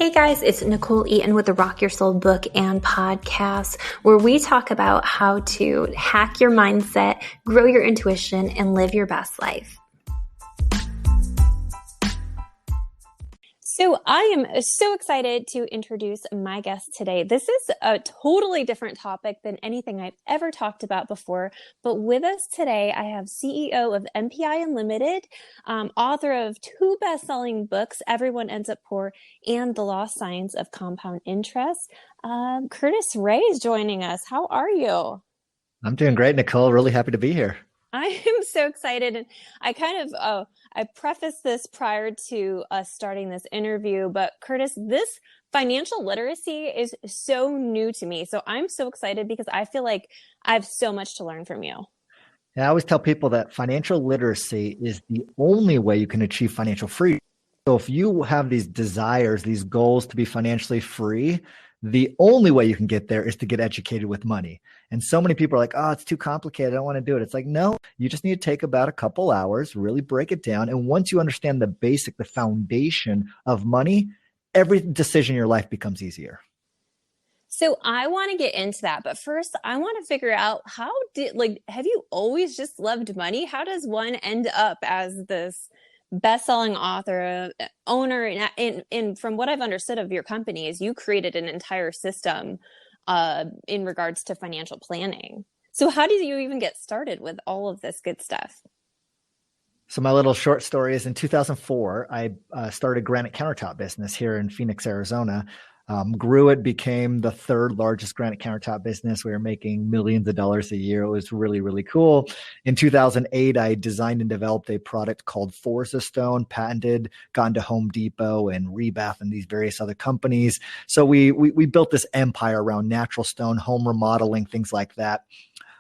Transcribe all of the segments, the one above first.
Hey guys, it's Nichole Eaton with the Rock Your Soul book and podcast, where we talk about how to hack your mindset, grow your intuition, and live your best life. So I am so excited to introduce my guest today. This is a totally different topic than anything I've ever talked about before. But with us today, I have CEO of MPI Unlimited, author of 2 best-selling books, Everyone Ends Up Poor and The Lost Science of Compound Interest. Curtis Ray is joining us. How are you? I'm doing great, Nichole. Really happy to be here. I am so excited. And I prefaced this prior to us starting this interview, but Curtis, this financial literacy is so new to me. So I'm so excited because I feel like I have so much to learn from you. And I always tell people that financial literacy is the only way you can achieve financial freedom. So if you have these desires, these goals to be financially free, the only way you can get there is to get educated with money. And so many people are like, oh, it's too complicated. I don't want to do it. It's like, no, you just need to take about a couple hours, really break it down. And once you understand the foundation of money, every decision in your life becomes easier. So I want to get into that, but first I want to figure out have you always just loved money? How does one end up as this best-selling author, owner, and from what I've understood of your company is you created an entire system in regards to financial planning. So how did you even get started with all of this good stuff? So my little short story is in 2004, I started a granite countertop business here in Phoenix, Arizona. Grew it, became the 3rd largest granite countertop business. We were making millions of dollars a year. It was really, really cool. In 2008, I designed and developed a product called Forza Stone, patented, gone to Home Depot and Rebath and these various other companies. So we built this empire around natural stone, home remodeling, things like that.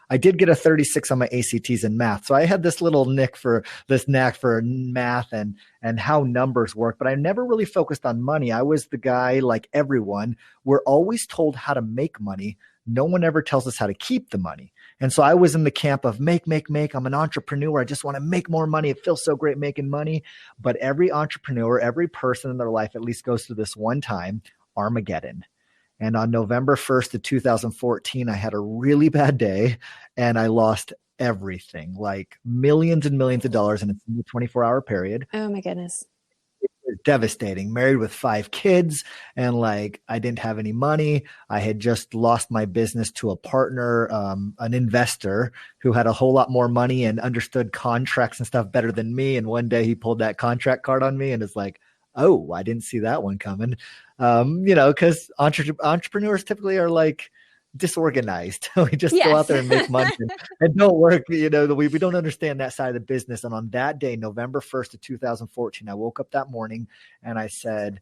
I did get a 36 on my ACTs in math. So I had this little knack for math and how numbers work, but I never really focused on money. I was the guy, like everyone, we're always told how to make money. No one ever tells us how to keep the money. And so I was in the camp of make. I'm an entrepreneur. I just want to make more money. It feels so great making money. But every entrepreneur, every person in their life at least goes through this one time, Armageddon. And on November 1st of 2014, I had a really bad day and I lost everything, like millions and millions of dollars in a 24-hour period. Oh my goodness. It was devastating. Married with 5 kids and I didn't have any money. I had just lost my business to a partner, an investor who had a whole lot more money and understood contracts and stuff better than me. And one day he pulled that contract card on me and it's like, oh, I didn't see that one coming. Because entrepreneurs typically are disorganized. We just go out there and make money and don't work. We don't understand that side of the business. And on that day, November 1st of 2014, I woke up that morning and I said,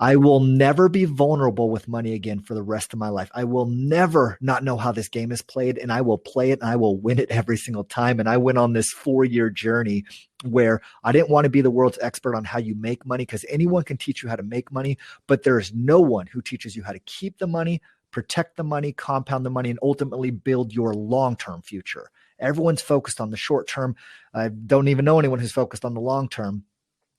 I will never be vulnerable with money again for the rest of my life. I will never not know how this game is played, and I will play it and I will win it every single time. And I went on this 4-year journey where I didn't want to be the world's expert on how you make money, because anyone can teach you how to make money, but there's no one who teaches you how to keep the money, protect the money, compound the money, and ultimately build your long-term future. Everyone's focused on the short term. I don't even know anyone who's focused on the long term.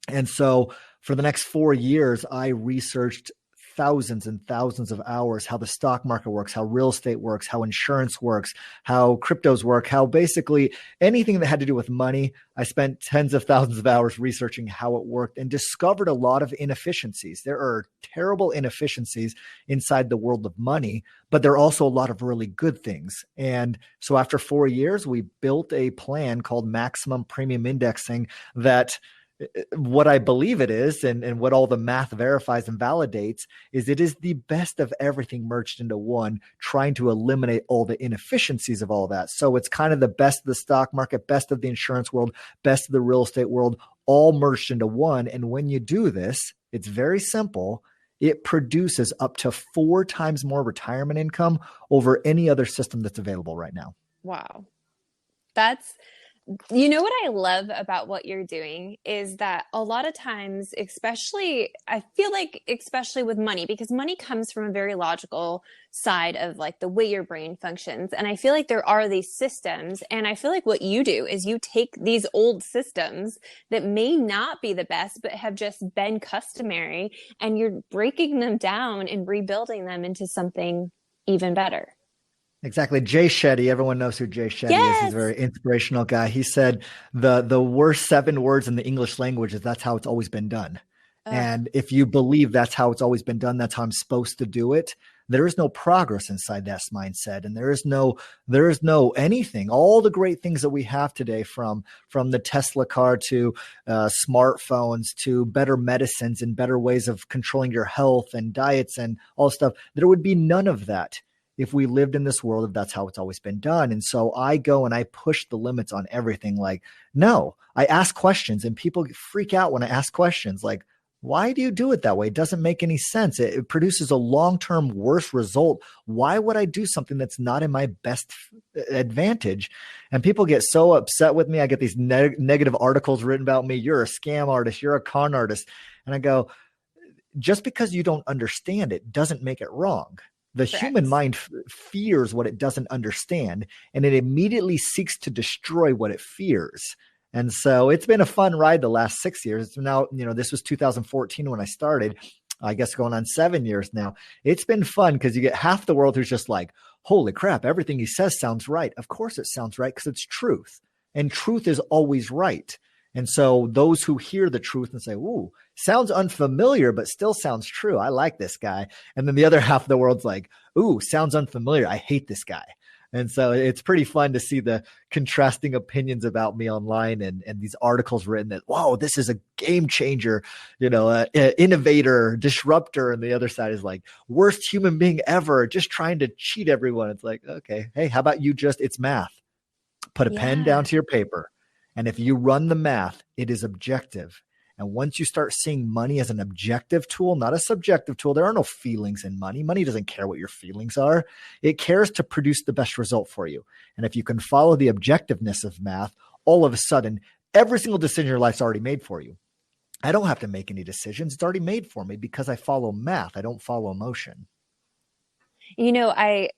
And so for the next 4 years, I researched thousands and thousands of hours, how the stock market works, how real estate works, how insurance works, how cryptos work, how basically anything that had to do with money. I spent tens of thousands of hours researching how it worked and discovered a lot of inefficiencies. There are terrible inefficiencies inside the world of money, but there are also a lot of really good things. And so after 4 years, we built a plan called Maximum Premium Indexing that what I believe it is, and what all the math verifies and validates, is it is the best of everything merged into one, trying to eliminate all the inefficiencies of all that. So it's kind of the best of the stock market, best of the insurance world, best of the real estate world, all merged into one. And when you do this, it's very simple. It produces up to 4 times more retirement income over any other system that's available right now. Wow. You know what I love about what you're doing is that a lot of times, especially, I feel like, especially with money, because money comes from a very logical side of like the way your brain functions. And I feel like there are these systems. And I feel like what you do is you take these old systems that may not be the best, but have just been customary, and you're breaking them down and rebuilding them into something even better. Exactly. Jay Shetty, everyone knows who Jay Shetty is. He's a Yes. very inspirational guy. He said the worst 7 words in the English language is that's how it's always been done. Ugh, And if you believe that's how it's always been done, that's how I'm supposed to do it, there is no progress inside that mindset. And there is no anything. All the great things that we have today, from the Tesla car to smartphones to better medicines and better ways of controlling your health and diets and all stuff, there would be none of that if we lived in this world, if that's how it's always been done. And so I go and I push the limits on everything. Like, no, I ask questions and people freak out when I ask questions. Like, why do you do it that way? It doesn't make any sense. It produces a long-term worse result. Why would I do something that's not in my best advantage? And people get so upset with me. I get these negative articles written about me. You're a scam artist. You're a con artist. And I go, just because you don't understand it doesn't make it wrong. The human correct. mind fears what it doesn't understand, and it immediately seeks to destroy what it fears. And so it's been a fun ride the last 6 years. Now, this was 2014 when I started. I guess going on 7 years now. It's been fun because you get half the world who's just like, holy crap, everything he says sounds right. Of course it sounds right because it's truth. And truth is always right. And so those who hear the truth and say, ooh, sounds unfamiliar, but still sounds true. I like this guy. And then the other half of the world's like, ooh, sounds unfamiliar. I hate this guy. And so it's pretty fun to see the contrasting opinions about me online, and these articles written that, whoa, this is a game changer, innovator, disruptor. And the other side is like, worst human being ever, just trying to cheat everyone. It's like, okay, hey, how about it's math? Put a pen down Yeah. to your paper. And if you run the math, it is objective. And once you start seeing money as an objective tool, not a subjective tool, there are no feelings in money. Money doesn't care what your feelings are. It cares to produce the best result for you. And if you can follow the objectiveness of math, all of a sudden, every single decision in your life's already made for you. I don't have to make any decisions. It's already made for me because I follow math. I don't follow emotion. You know, I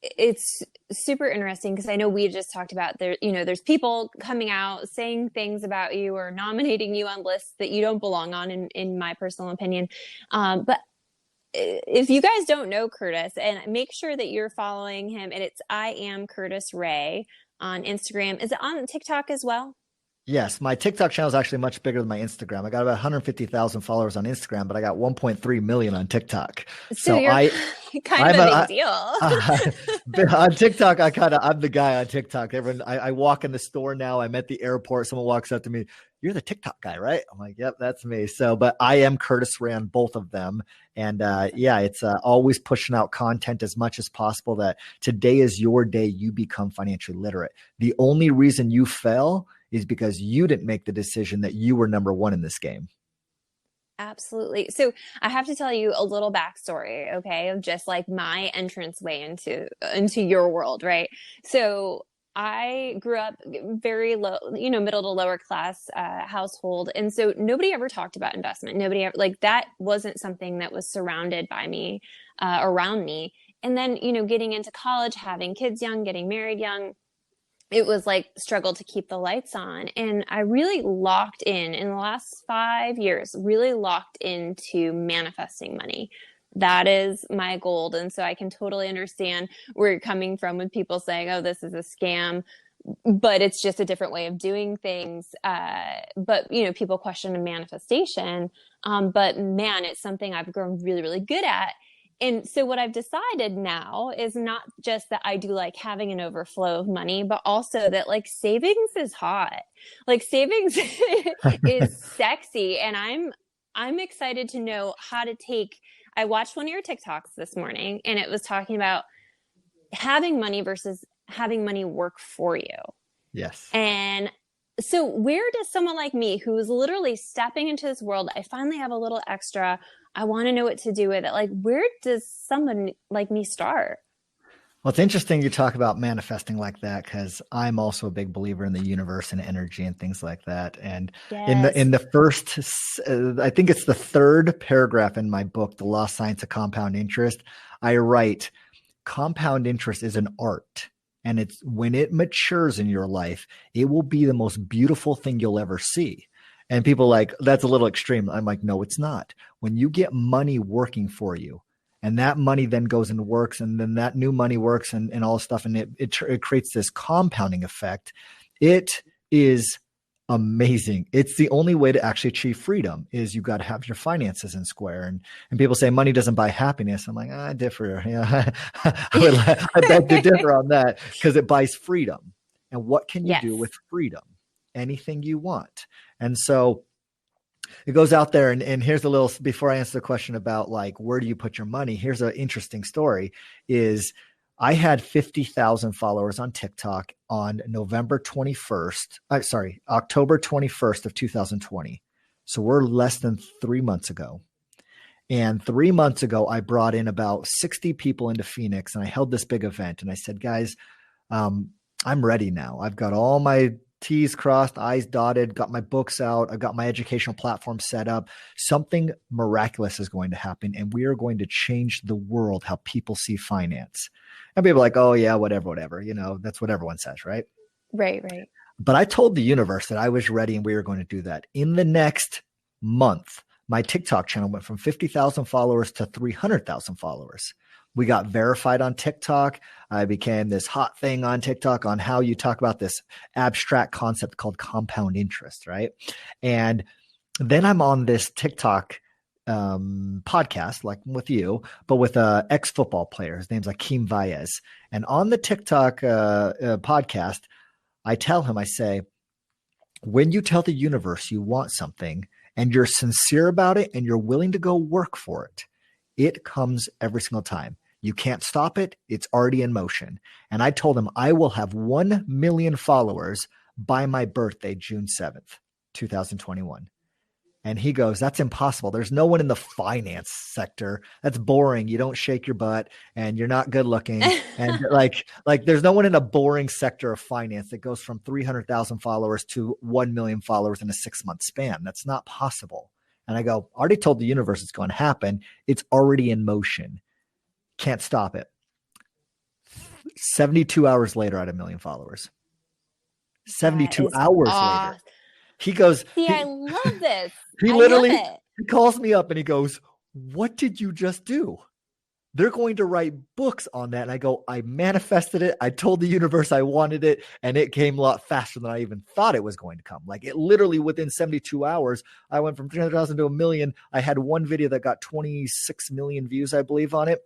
it's super interesting because I know we just talked about there's people coming out saying things about you or nominating you on lists that you don't belong on, in my personal opinion. But if you guys don't know Curtis, and make sure that you're following him, and it's I am Curtis Ray on Instagram. Is it on TikTok as well? Yes, my TikTok channel is actually much bigger than my Instagram. I got about 150,000 followers on Instagram, but I got 1.3 million on TikTok. So So you're kind of I'm a a, big deal. I, on TikTok. I'm the guy on TikTok. Everyone, I walk in the store now. I'm at the airport. Someone walks up to me. You're the TikTok guy, right? I'm like, yep, that's me. So, but I am Curtis Ray on both of them. And yeah, it's always pushing out content as much as possible that today is your day. You become financially literate. The only reason you fail is because you didn't make the decision that you were number one in this game. Absolutely. So I have to tell you a little backstory, okay, of just like my entrance way into your world, right? So I grew up very low, middle to lower class household, and so nobody ever talked about investment. Nobody ever, like, that wasn't something that was surrounded by me, around me. And then getting into college, having kids young, getting married young, it was like struggle to keep the lights on. And I really locked in the last 5 years, really locked into manifesting money. That is my goal. And so I can totally understand where you're coming from with people saying, oh, this is a scam, but it's just a different way of doing things. But people question manifestation. But man, it's something I've grown really, really good at. And so what I've decided now is not just that I do like having an overflow of money, but also that like savings is hot. Like savings is sexy. And I'm excited to know how to take. I watched one of your TikToks this morning, and it was talking about having money versus having money work for you. Yes. And so where does someone like me, who's literally stepping into this world, I finally have a little extra, I want to know what to do with it. Like, where does someone like me start? Well, it's interesting you talk about manifesting like that because I'm also a big believer in the universe and energy and things like that. And in Yes. the first, I think it's the third paragraph in my book, The Lost Science of Compound Interest, I write, compound interest is an art. And it's when it matures in your life, it will be the most beautiful thing you'll ever see. And people like, that's a little extreme. I'm like, no, it's not. When you get money working for you, and that money then goes and works, and then that new money works and all this stuff, and it creates this compounding effect. It is amazing. It's the only way to actually achieve freedom is you got to have your finances in square. And people say money doesn't buy happiness. I'm like, I differ. Yeah, I beg to differ on that because it buys freedom. And what can you Yes. do with freedom? Anything you want. And so it goes out there and here's a little, before I answer the question about like, where do you put your money? Here's an interesting story is I had 50,000 followers on TikTok on November 21st. October 21st of 2020. So we're less than 3 months ago. And 3 months ago, I brought in about 60 people into Phoenix and I held this big event. And I said, guys, I'm ready now. I've got all my T's crossed, I's dotted, got my books out. I've got my educational platform set up. Something miraculous is going to happen, and we are going to change the world, how people see finance. And people are like, oh, yeah, whatever. You know, that's what everyone says, right? Right, right. But I told the universe that I was ready and we were going to do that. In the next month, my TikTok channel went from 50,000 followers to 300,000 followers. We got verified on TikTok. I became this hot thing on TikTok on how you talk about this abstract concept called compound interest, right? And then I'm on this TikTok podcast, like with you, but with ex-football player. His name's Akeem Vaez. And on the TikTok podcast, I tell him, I say, when you tell the universe you want something and you're sincere about it and you're willing to go work for it, it comes every single time. You can't stop it. It's already in motion. And I told him I will have 1 million followers by my birthday, June 7th, 2021. And he goes, that's impossible. There's no one in the finance sector. That's boring. You don't shake your butt and you're not good looking. And like there's no one in a boring sector of finance that goes from 300,000 followers to 1 million followers in a 6-month span. That's not possible. And I go, I already told the universe it's going to happen. It's already in motion. Can't stop it. 72 hours later, I had 1 million followers. That 72 is hours later. awesome. He goes, See, I love this. he I love literally, it. he calls me up and he goes, what did you just do? They're going to write books on that. And I go, I manifested it. I told the universe I wanted it. And it came a lot faster than I even thought it was going to come. Like it literally within 72 hours, I went from 300,000 to 1 million. I had one video that got 26 million views, I believe, on it.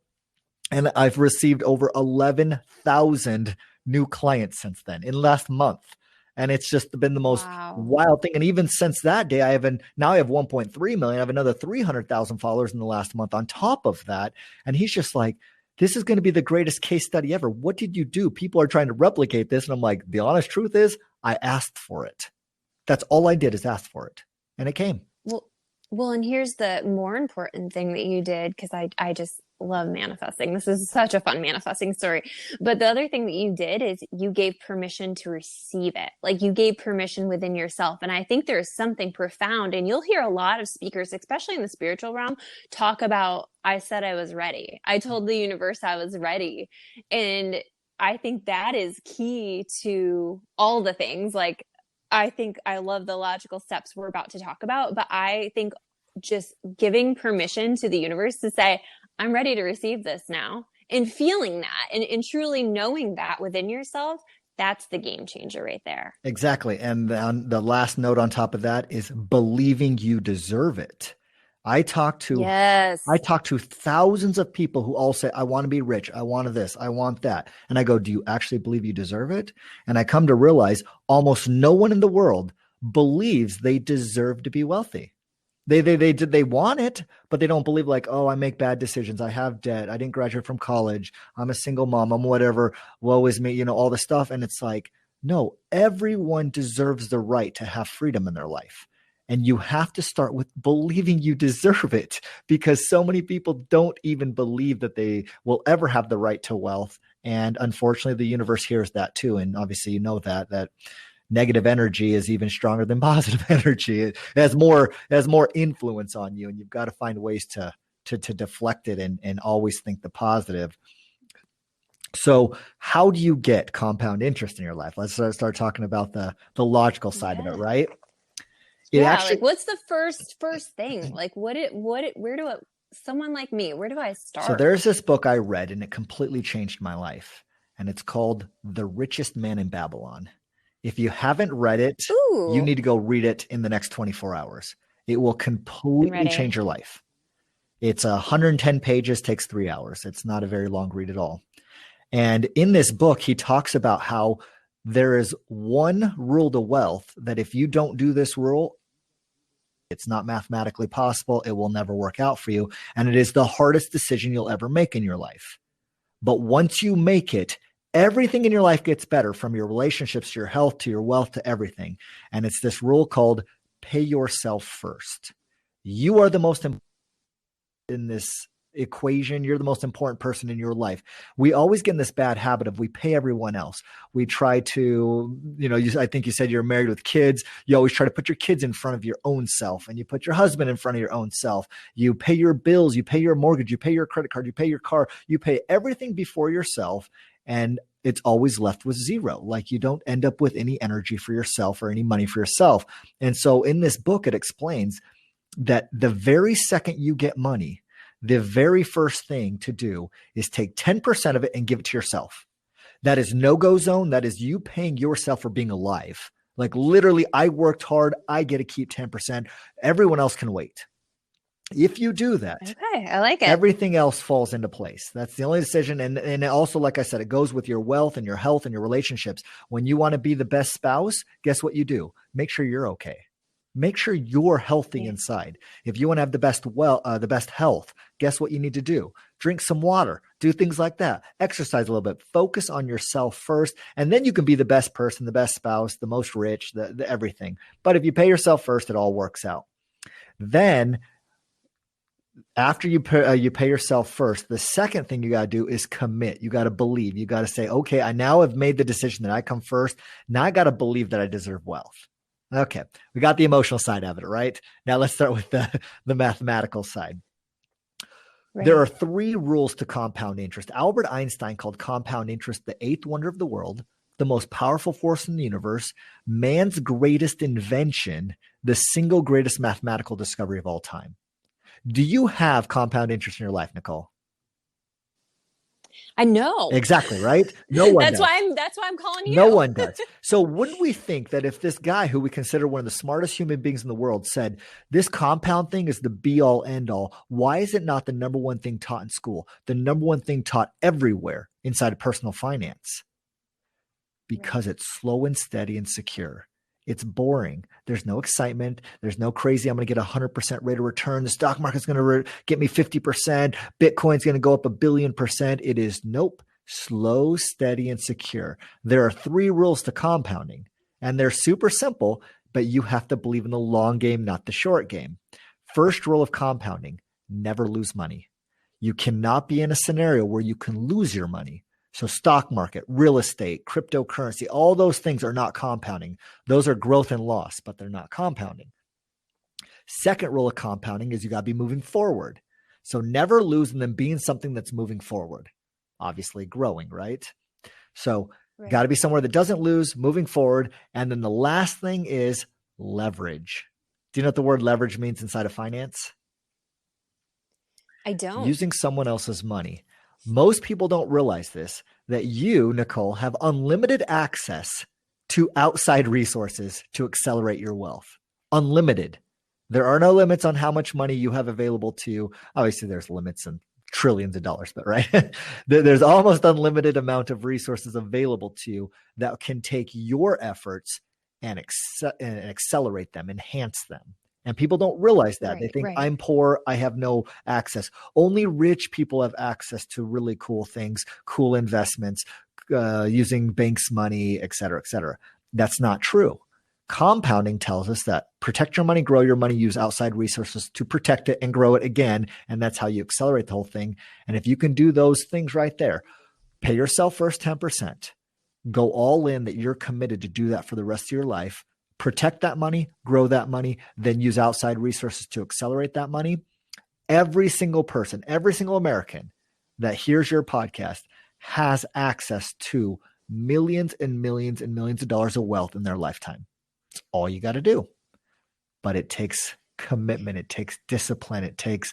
And I've received over 11,000 new clients since then in last month. And it's just been the most wild thing. And even since that day, I have 1.3 million. I have another 300,000 followers in the last month on top of that. And he's just like, this is going to be the greatest case study ever. What did you do? People are trying to replicate this. And I'm like, the honest truth is I asked for it. That's all I did is ask for it. And it came. Well, and here's the more important thing that you did, because I just love manifesting. This is such a fun manifesting story. But the other thing that you did is you gave permission to receive it. Like you gave permission within yourself. And I think there's something profound. And you'll hear a lot of speakers, especially in the spiritual realm, talk about, I said I was ready. I told the universe I was ready. And I think that is key to all the things. Like, I think I love the logical steps we're about to talk about, but I think just giving permission to the universe to say, I'm ready to receive this now, and feeling that and truly knowing that within yourself, that's the game changer right there. Exactly. And the last note on top of that is believing you deserve it. I talk to thousands of people who all say, I want to be rich. I want this. I want that. And I go, do you actually believe you deserve it? And I come to realize almost no one in the world believes they deserve to be wealthy. They want it, but they don't believe like, oh, I make bad decisions. I have debt. I didn't graduate from college. I'm a single mom. I'm whatever. Woe is me, all the stuff. And it's like, no, everyone deserves the right to have freedom in their life. And you have to start with believing you deserve it, because so many people don't even believe that they will ever have the right to wealth. And unfortunately, the universe hears that too. And obviously, you know that negative energy is even stronger than positive energy. It has more influence on you, and you've got to find ways to deflect it and always think the positive. So how do you get compound interest in your life? Let's start talking about the logical side of it, Yeah. right? It Yeah, actually like what's the first thing? Like where do someone like me, where do I So start? there's this book I read and it completely changed my life. And it's called The Richest Man in Babylon. If you haven't read it, you Ooh, need to go read it in the next 24 hours. It will I'm completely ready. change your life. It's 110 pages, takes 3 hours. It's not a very long read at all. And in this book, he talks about how there is one rule to wealth that if you don't do this rule, it's not mathematically possible. It will never work out for you. And it is the hardest decision you'll ever make in your life. But once you make it, everything in your life gets better, from your relationships to your health to your wealth to everything. And it's this rule called pay yourself first. You are the most important in this equation. You're the most important person in your life. We always get in this bad habit of we pay everyone else. We try to, I think you said you're married with kids. You always try to put your kids in front of your own self, and you put your husband in front of your own self. You pay your bills, you pay your mortgage, you pay your credit card, you pay your car, you pay everything before yourself. And it's always left with zero. Like, you don't end up with any energy for yourself or any money for yourself. And so in this book, it explains that the very second you get money, the very first thing to do is take 10% of it and give it to yourself. That is no-go zone. That is you paying yourself for being alive. Like, literally, I worked hard. I get to keep 10%. Everyone else can wait. If you do that, Okay, I like it. everything else falls into place. That's the only decision. And also, like I said, it goes with your wealth and your health and your relationships. When you want to be the best spouse, guess what you do? Make sure you're okay. Make sure you're healthy Yeah. inside. If you want to have the best health, guess what you need to do? Drink some water, do things like that, exercise a little bit, focus on yourself first, and then you can be the best person, the best spouse, the most rich, the everything. But if you pay yourself first, it all works out. Then after you pay yourself first, the second thing you got to do is commit. You got to believe. You got to say, okay, I now have made the decision that I come first. Now I got to believe that I deserve wealth. Okay, we got the emotional side of it, right? Now let's start with the mathematical side. There Right. are 3 rules to compound interest. Albert Einstein called compound interest the 8th wonder of the world, the most powerful force in the universe, man's greatest invention, the single greatest mathematical discovery of all time. Do you have compound interest in your life, Nichole? I know. Exactly, right? No one does. That's why I'm calling No you. one does. So wouldn't we think that if this guy, who we consider one of the smartest human beings in the world, said this compound thing is the be all end all, why is it not the number one thing taught in school, the number one thing taught everywhere inside of personal finance? Because Right. it's slow and steady and secure. It's boring. There's no excitement. There's no crazy, I'm going to get 100% rate of return. The stock market's going to get me 50%. Bitcoin's going to go up 1,000,000,000%. It is nope. Slow, steady, and secure. There are 3 rules to compounding, and they're super simple, but you have to believe in the long game, not the short game. First rule of compounding: never lose money. You cannot be in a scenario where you can lose your money. So stock market, real estate, cryptocurrency, all those things are not compounding. Those are growth and loss, but they're not compounding. Second rule of compounding is you got to be moving forward. So never lose, and then being something that's moving forward, obviously growing, right? So got Right. to be somewhere that doesn't lose, moving forward. And then the last thing is leverage. Do you know what the word leverage means inside of finance? I don't. Using someone else's money. Most people don't realize this, that you, Nichole, have unlimited access to outside resources to accelerate your wealth. Unlimited. There are no limits on how much money you have available to you. Obviously, there's limits in trillions of dollars, but right? There's almost unlimited amount of resources available to you that can take your efforts and accelerate them, enhance them. And people don't realize that. They Right, think, right. I'm poor, I have no access. Only rich people have access to really cool things, cool investments, using banks' money, et cetera, et cetera. That's not true. Compounding tells us that protect your money, grow your money, use outside resources to protect it and grow it again. And that's how you accelerate the whole thing. And if you can do those things right there, Pay yourself first 10%. Go all in that you're committed to do that for the rest of your life. Protect that money, grow that money, then use outside resources to accelerate that money. Every single person, every single American that hears your podcast has access to millions and millions and millions of dollars of wealth in their lifetime. It's all you got to do. But it takes commitment. It takes discipline. It takes,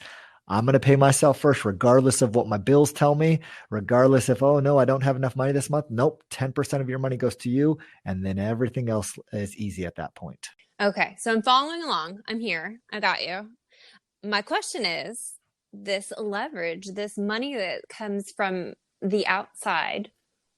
I'm going to pay myself first, regardless of what my bills tell me, regardless if, oh no, I don't have enough money this month. Nope. 10% of your money goes to you. And then everything else is easy at that point. Okay. So I'm following along. I'm here. I got you. My question is, this leverage, this money that comes from the outside,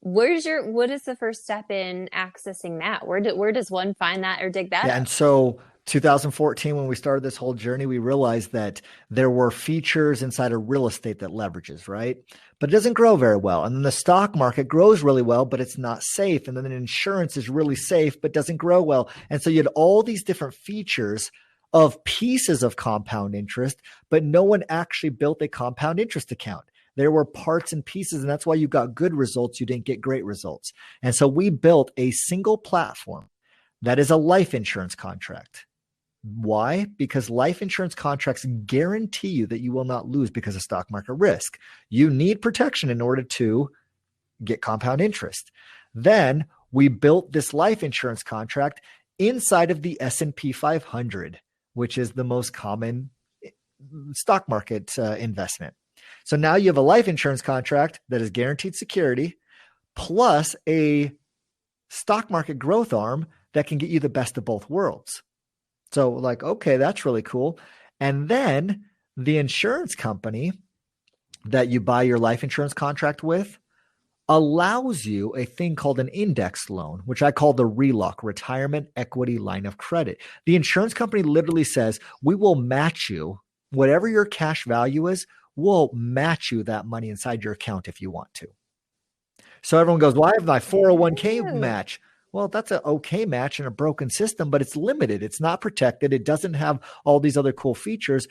what is the first step in accessing that? Where does one find that or dig that Yeah. up? And so 2014, when we started this whole journey, we realized that there were features inside of real estate that leverages, right? But it doesn't grow very well. And then the stock market grows really well, but it's not safe. And then insurance is really safe, but doesn't grow well. And so you had all these different features of pieces of compound interest, but no one actually built a compound interest account. There were parts and pieces, and that's why you got good results. You didn't get great results. And so we built a single platform that is a life insurance contract. Why? Because life insurance contracts guarantee you that you will not lose because of stock market risk. You need protection in order to get compound interest. Then we built this life insurance contract inside of the S&P 500, which is the most common stock market investment. So now you have a life insurance contract that is guaranteed security plus a stock market growth arm that can get you the best of both worlds. So like, okay, that's really cool. And then the insurance company that you buy your life insurance contract with allows you a thing called an index loan, which I call the RELOC, Retirement Equity Line of Credit. The insurance company literally says, we will match you, whatever your cash value is, we'll match you that money inside your account if you want to. So everyone goes, well, I have my 401k match. Well, that's an okay match in a broken system, but it's limited. It's not protected. It doesn't have all these other cool features,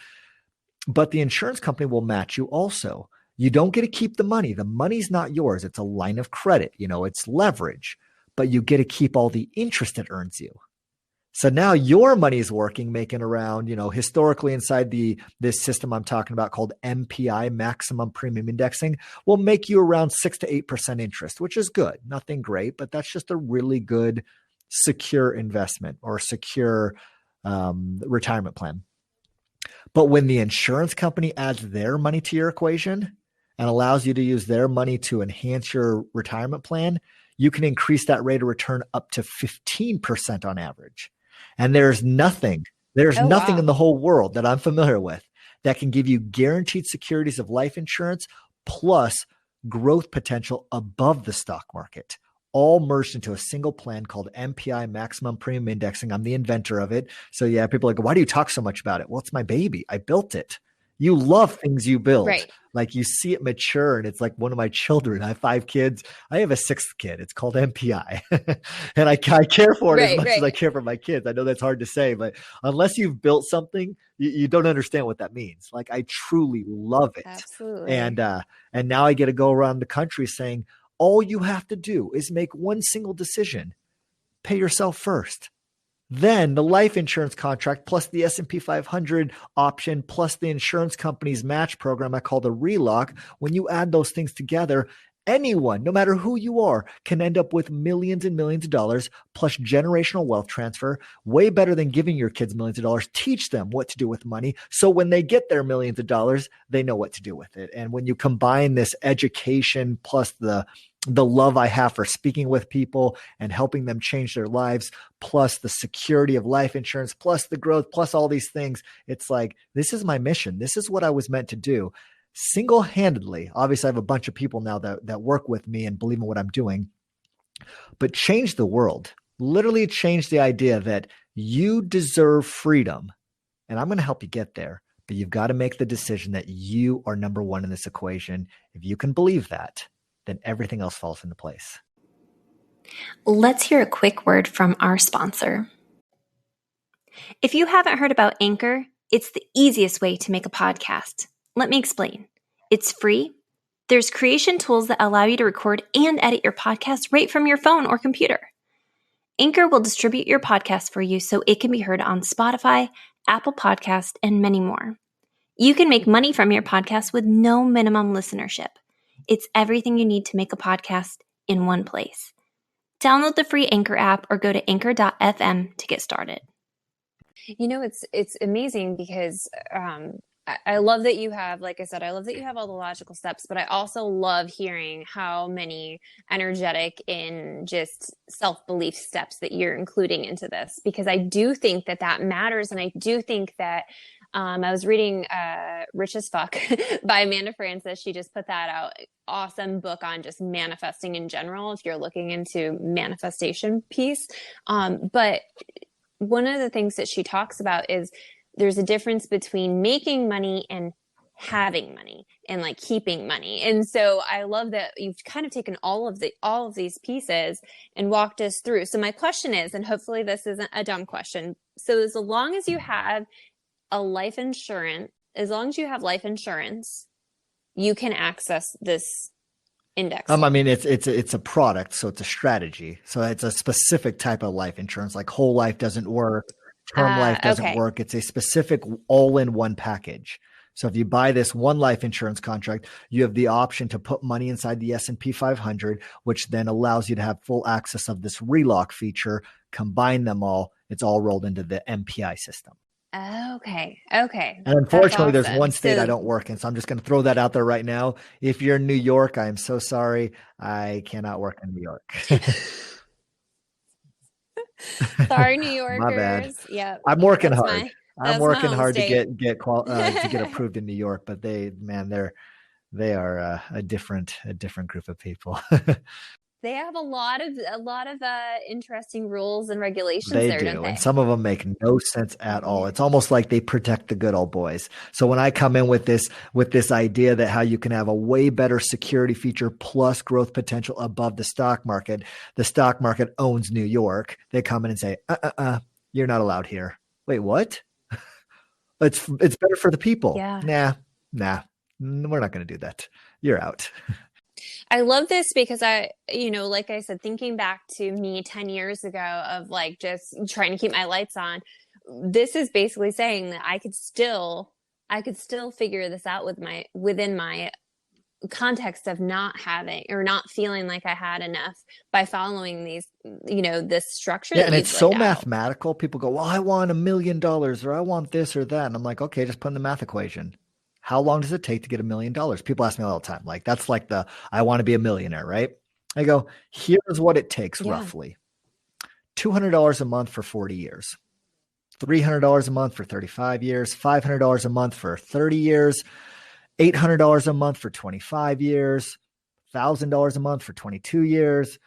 but the insurance company will match you also. You don't get to keep the money. The money's not yours. It's a line of credit. It's leverage, but you get to keep all the interest it earns you. So now your money is working, making around, historically inside this system I'm talking about called MPI, maximum premium indexing, will make you around 6 to 8% interest, which is good. Nothing great, but that's just a really good, secure investment or secure retirement plan. But when the insurance company adds their money to your equation and allows you to use their money to enhance your retirement plan, you can increase that rate of return up to 15% on average. And there's nothing in the whole world that I'm familiar with that can give you guaranteed securities of life insurance plus growth potential above the stock market, all merged into a single plan called MPI, maximum premium indexing. I'm the inventor of it. So yeah, people are like, why do you talk so much about it? Well, it's my baby. I built it. You love things you build. Right. Like you see it mature and it's like one of my children. I have 5 kids. I have a 6th kid. It's called MPI. And I care for it as much as I care for my kids. I know that's hard to say, but unless you've built something, you don't understand what that means. Like I truly love it. Absolutely. And now I get to go around the country saying, all you have to do is make one single decision. Pay yourself first. Then the life insurance contract plus the S&P 500 option plus the insurance company's match program I call the RELOC. When you add those things together, anyone, no matter who you are, can end up with millions and millions of dollars plus generational wealth transfer. Way better than giving your kids millions of dollars. Teach them what to do with money. So when they get their millions of dollars, they know what to do with it. And when you combine this education plus the love I have for speaking with people and helping them change their lives, plus the security of life insurance, plus the growth, plus all these things, it's like, this is my mission. This is what I was meant to do. Single-handedly, obviously I have a bunch of people now that work with me and believe in what I'm doing, but change the world, literally change the idea that you deserve freedom. And I'm going to help you get there, but you've got to make the decision that you are number one in this equation. If you can believe that, then everything else falls into place. Let's hear a quick word from our sponsor. If you haven't heard about Anchor, it's the easiest way to make a podcast. Let me explain. It's free, There's creation tools that allow you to record and edit your podcast right from your phone or computer. Anchor will distribute your podcast for you so it can be heard on Spotify, Apple Podcast, and many more. You can make money from your podcast with no minimum listenership. It's everything you need to make a podcast in one place. Download the free Anchor app or go to anchor.fm to get started. It's amazing because I love that you have, like I said, I love that you have all the logical steps, but I also love hearing how many energetic and just self-belief steps that you're including into this, because I do think that matters. And I do think that I was reading Rich as Fuck by Amanda Francis. She just put that out. Awesome book on just manifesting in general, if you're looking into manifestation piece. But one of the things that she talks about is there's a difference between making money and having money and like keeping money. And so I love that you've kind of taken all of these pieces and walked us through. So my question is, and hopefully this isn't a dumb question. So as long as you have life insurance, you can access this index. I mean, it's a product, so it's a strategy. So it's a specific type of life insurance. Like whole life doesn't work, term life doesn't work. It's a specific all-in-one package. So if you buy this one life insurance contract, you have the option to put money inside the S&P 500, which then allows you to have full access of this relock feature. Combine them all. It's all rolled into the MPI system. Okay. And unfortunately, there's one state I don't work in, so I'm just going to throw that out there right now. If you're in New York, I'm so sorry. I cannot work in New York. Sorry, New Yorkers. My bad. Yeah, I'm working hard. I'm working hard state. to get approved in New York, but they are a different group of people. They have a lot of interesting rules and regulations they there, do, don't they? And some of them make no sense at all. It's almost like they protect the good old boys. So when I come in with this idea that how you can have a way better security feature plus growth potential above the stock market owns New York. They come in and say, you're not allowed here. Wait, what? It's better for the people. Yeah. Nah, we're not going to do that. You're out. I love this because like I said, thinking back to me 10 years ago of like just trying to keep my lights on, this is basically saying that I could still figure this out within my context of not having or not feeling like I had enough by following these, this structure. Yeah, and it's so mathematical. People go, well, I want $1 million or I want this or that. And I'm like, okay, just put in the math equation. How long does it take to get $1 million? People ask me all the time. Like, that's like I want to be a millionaire, right? I go, here's what it takes roughly. $200 a month for 40 years, $300 a month for 35 years, $500 a month for 30 years, $800 a month for 25 years, $1,000 a month for 22 years,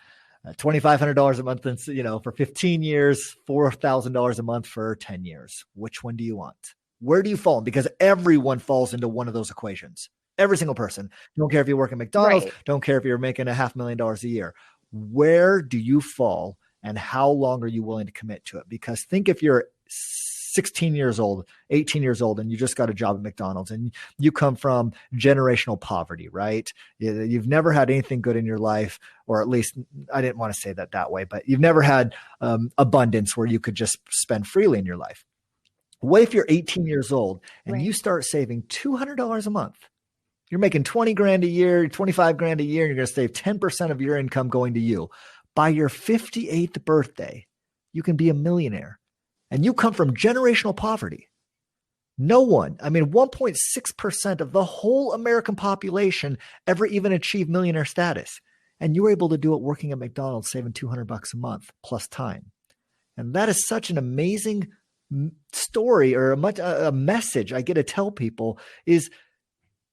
$2,500 a month, for 15 years, $4,000 a month for 10 years. Which one do you want? Where do you fall? Because everyone falls into one of those equations. Every single person. Don't care if you work at McDonald's. Right. Don't care if you're making $500,000 a year. Where do you fall and how long are you willing to commit to it? Because think if you're 16 years old, 18 years old, and you just got a job at McDonald's and you come from generational poverty, right? You've never had anything good in your life, or at least I didn't want to say that way, but you've never had abundance where you could just spend freely in your life. What if you're 18 years old and you start saving $200 a month? You're making 20 grand a year, 25 grand a year, and you're going to save 10% of your income going to you. By your 58th birthday, you can be a millionaire. And you come from generational poverty. No one, 1.6% of the whole American population ever even achieved millionaire status. And you were able to do it working at McDonald's, saving $200 a month plus time. And that is such an amazing story, or a message I get to tell people is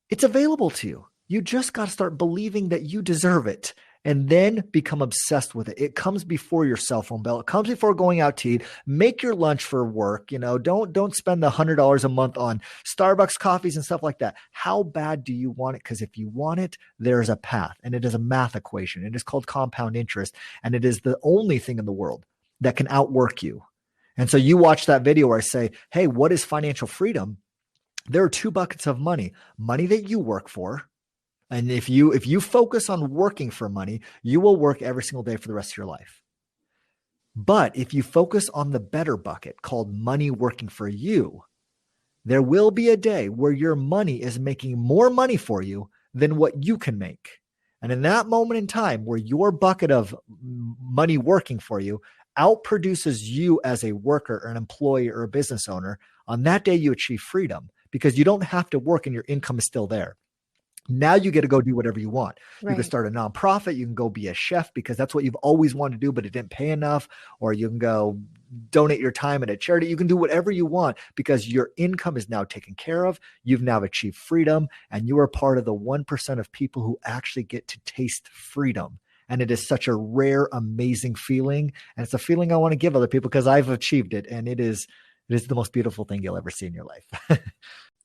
it's available to you. You just got to start believing that you deserve it and then become obsessed with it. It comes before your cell phone bill. It comes before going out to eat. Make your lunch for work. Don't spend the $100 a month on Starbucks coffees and stuff like that. How bad do you want it? Because if you want it, there's a path, and it is a math equation. It is called compound interest, and it is the only thing in the world that can outwork you. And so you watch that video where I say, hey, what is financial freedom? There are two buckets of money that you work for, And if you focus on working for money, you will work every single day for the rest of your life. But if you focus on the better bucket called money working for you, there will be a day where your money is making more money for you than what you can make. And in that moment in time where your bucket of money working for you outproduces you as a worker or an employee or a business owner, on that day you achieve freedom because you don't have to work and your income is still there. Now you get to go do whatever you want. You can start a nonprofit. You can go be a chef because that's what you've always wanted to do, but it didn't pay enough. Or you can go donate your time at a charity. You can do whatever you want because your income is now taken care of. You've now achieved freedom, and you are part of the 1% of people who actually get to taste freedom. And it is such a rare, amazing feeling. And it's a feeling I want to give other people because I've achieved it. And it is the most beautiful thing you'll ever see in your life.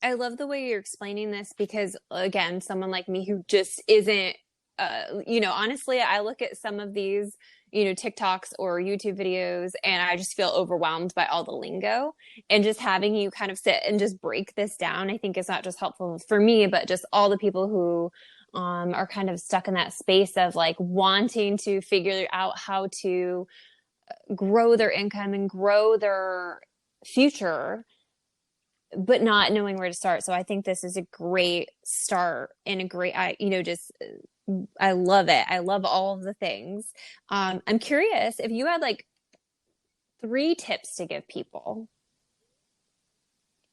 I love the way you're explaining this because, again, someone like me who just isn't, honestly, I look at some of these, TikToks or YouTube videos and I just feel overwhelmed by all the lingo. And just having you kind of sit and just break this down, I think is not just helpful for me, but just all the people who are kind of stuck in that space of like wanting to figure out how to grow their income and grow their future, but not knowing where to start. So I think this is a great start and a great, I love it. I love all of the things. I'm curious if you had like 3 tips to give people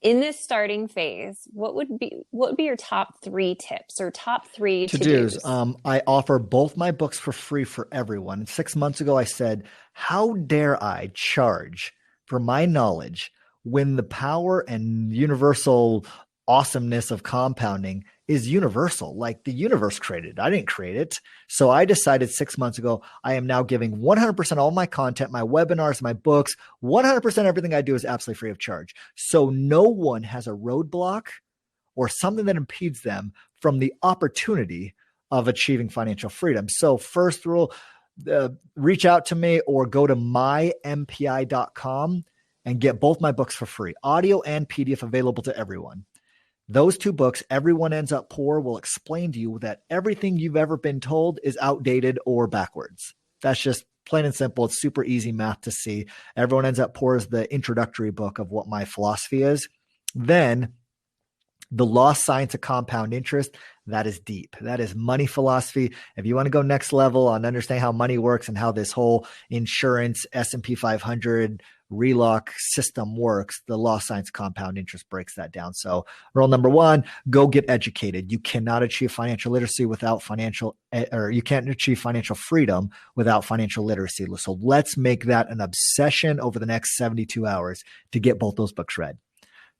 in this starting phase, what would be your top 3 tips or top 3 to-dos? to-dos? I offer both my books for free for everyone. 6 months ago, I said, how dare I charge for my knowledge when the power and universal awesomeness of compounding is universal? Like the universe created it. I didn't create it. So I decided 6 months ago, I am now giving 100% all my content, my webinars, my books, 100% everything I do is absolutely free of charge. So no one has a roadblock or something that impedes them from the opportunity of achieving financial freedom. So first rule, reach out to me or go to mympi.com and get both my books for free, audio and PDF, available to everyone. Those 2 books, Everyone Ends Up Poor, will explain to you that everything you've ever been told is outdated or backwards. That's just plain and simple. It's super easy math to see. Everyone Ends Up Poor is the introductory book of what my philosophy is. Then The Lost Science of Compound Interest, that is deep. That is money philosophy. If you want to go next level on understanding how money works and how this whole insurance, S&P 500, relock system works, The Lost Science of Compound Interest breaks that down. So rule number 1, go get educated. You cannot achieve financial literacy without you can't achieve financial freedom without financial literacy. So let's make that an obsession over the next 72 hours to get both those books read.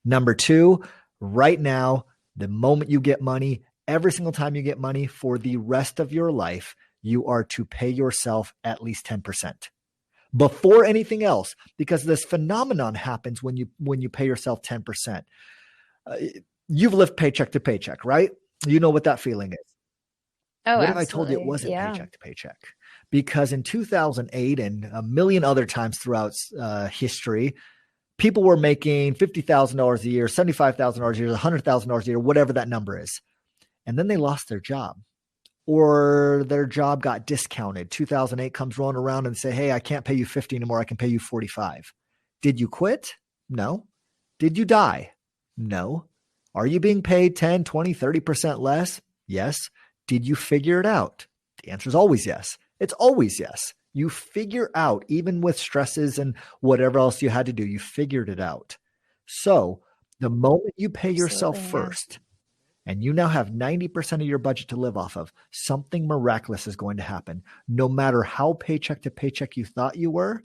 Number 2, right now, the moment you get money, every single time you get money for the rest of your life, you are to pay yourself at least 10%. Before anything else, because this phenomenon happens when you pay yourself 10%. You've lived paycheck to paycheck, right? You know what that feeling is. Oh, what absolutely. if I told you it wasn't Yeah. paycheck to paycheck? Because in 2008 and a million other times throughout history, people were making $50,000 a year, $75,000 a year, $100,000 a year, whatever that number is. And then they lost their job. Or their job got discounted. 2008 comes rolling around and say, hey, I can't pay you 50 anymore. I can pay you 45. Did you quit? No. Did you die? No. Are you being paid 10, 20, 30% less? Yes. Did you figure it out? The answer is always yes. It's always yes. You figure out, even with stresses and whatever else you had to do, you figured it out. So the moment you pay yourself first, and you now have 90% of your budget to live off of, something miraculous is going to happen. No matter how paycheck to paycheck you thought you were,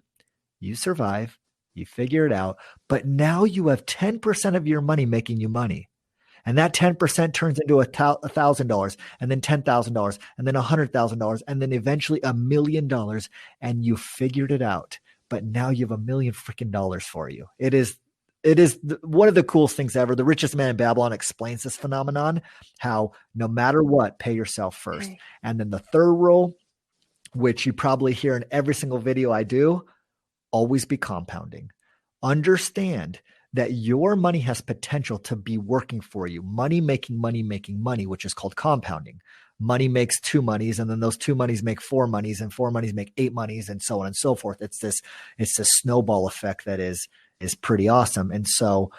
you survive, you figure it out, but now you have 10% of your money making you money. And that 10% turns into $1,000 and then $10,000 and then $100,000 and then eventually $1 million, and you figured it out. But now you have $1 million freaking dollars for you. It is one of the coolest things ever. The Richest Man in Babylon explains this phenomenon, how no matter what, pay yourself first. And then the third rule, which you probably hear in every single video I do, always be compounding. Understand that your money has potential to be working for you. Money making money, which is called compounding. Money makes two monies, and then those two monies make four monies, and four monies make eight monies, and so on and so forth. It's this snowball effect that is pretty awesome. And so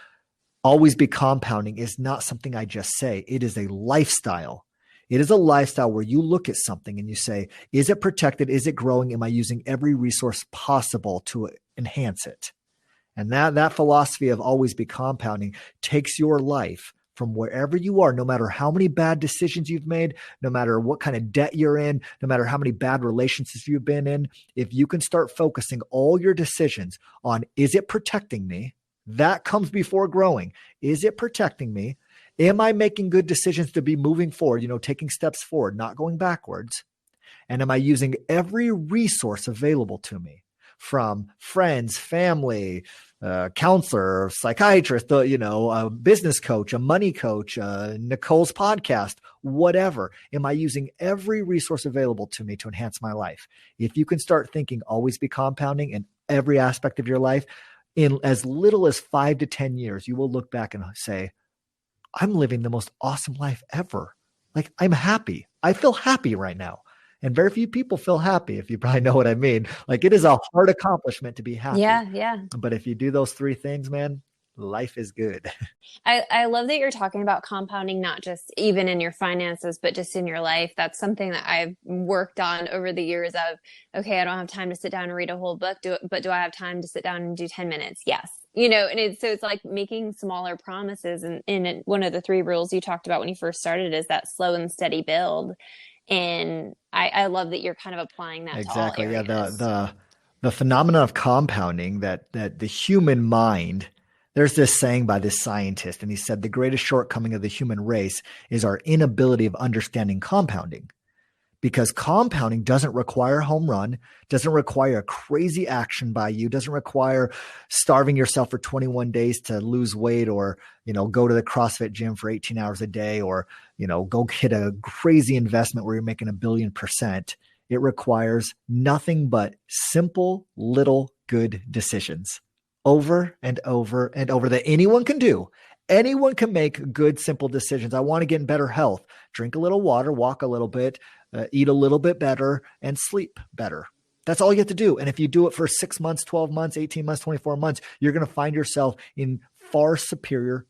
always be compounding is not something I just say. It is a lifestyle. It is a lifestyle where you look at something and you say, is it protected? Is it growing? Am I using every resource possible to enhance it? And that philosophy of always be compounding takes your life from wherever you are, no matter how many bad decisions you've made, no matter what kind of debt you're in, no matter how many bad relationships you've been in. If you can start focusing all your decisions on, is it protecting me? That comes before growing. Is it protecting me? Am I making good decisions to be moving forward, taking steps forward, not going backwards? And am I using every resource available to me from friends, family, counselor, psychiatrist, a business coach, a money coach, Nichole's podcast, whatever? Am I using every resource available to me to enhance my life? If you can start thinking, always be compounding in every aspect of your life, in as little as 5 to 10 years, you will look back and say, I'm living the most awesome life ever. Like, I'm happy. I feel happy right now. And very few people feel happy, if you probably know what I mean. Like, it is a hard accomplishment to be happy. Yeah. But if you do those three things, man, life is good. I love that you're talking about compounding, not just even in your finances, but just in your life. That's something that I've worked on over the years of, okay, I don't have time to sit down and read a whole book, but do I have time to sit down and do 10 minutes? Yes. And it's like making smaller promises. And one of the 3 rules you talked about when you first started is that slow and steady build. And I love that you're kind of applying that exactly. to all areas. Yeah. The phenomenon of compounding, that the human mind, there's this saying by this scientist, and he said the greatest shortcoming of the human race is our inability of understanding compounding. Because compounding doesn't require a home run, doesn't require a crazy action by you, doesn't require starving yourself for 21 days to lose weight, or, go to the CrossFit gym for 18 hours a day, or, go hit a crazy investment where you're making 1,000,000,000%. It requires nothing but simple, little, good decisions over and over and over that anyone can do. Anyone can make good, simple decisions. I want to get in better health. Drink a little water, walk a little bit, eat a little bit better, and sleep better. That's all you have to do. And if you do it for 6 months, 12 months, 18 months, 24 months, you're going to find yourself in far superior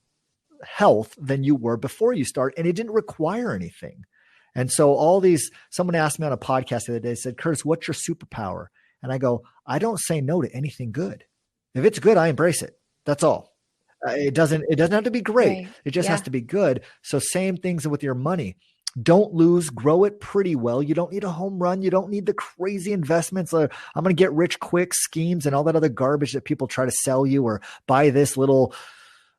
health than you were before you start. And it didn't require anything. And so someone asked me on a podcast the other day, said, Curtis, what's your superpower? And I go, I don't say no to anything good. If it's good, I embrace it. That's all. It doesn't have to be great. Right. It just has to be good. So same things with your money. Don't lose, grow it pretty well. You don't need a home run. You don't need the crazy investments. I'm going to get rich quick schemes and all that other garbage that people try to sell you, or buy this little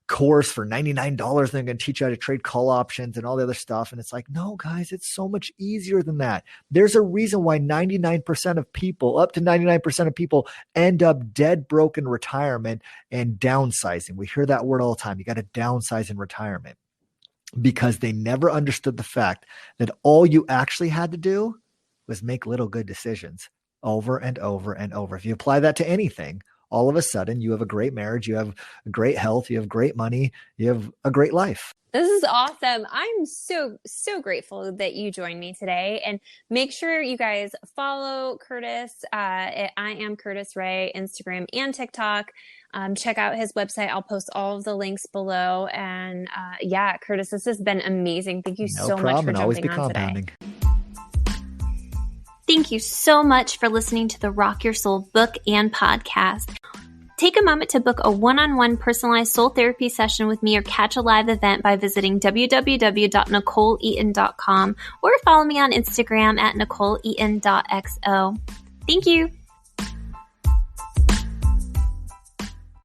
course for $99. They're going to teach you how to trade call options and all the other stuff. And it's like, no, guys, it's so much easier than that. There's a reason why 99% of people, up to 99% of people, end up dead broke in retirement and downsizing. We hear that word all the time. You got to downsize in retirement, because they never understood the fact that all you actually had to do was make little good decisions over and over and over. If you apply that to anything, all of a sudden you have a great marriage, you have great health, you have great money, you have a great life. This is awesome. I'm so grateful that you joined me today. And make sure you guys follow Curtis. I am Curtis Ray, Instagram and TikTok. Check out his website. I'll post all of the links below. And Curtis, this has been amazing. Thank you so much for jumping on today. Thank you so much for listening to the Rock Your Soul book and podcast. Take a moment to book a one-on-one personalized soul therapy session with me, or catch a live event by visiting www.nicholeeaton.com, or follow me on Instagram at nicholeeaton.xo. Thank you.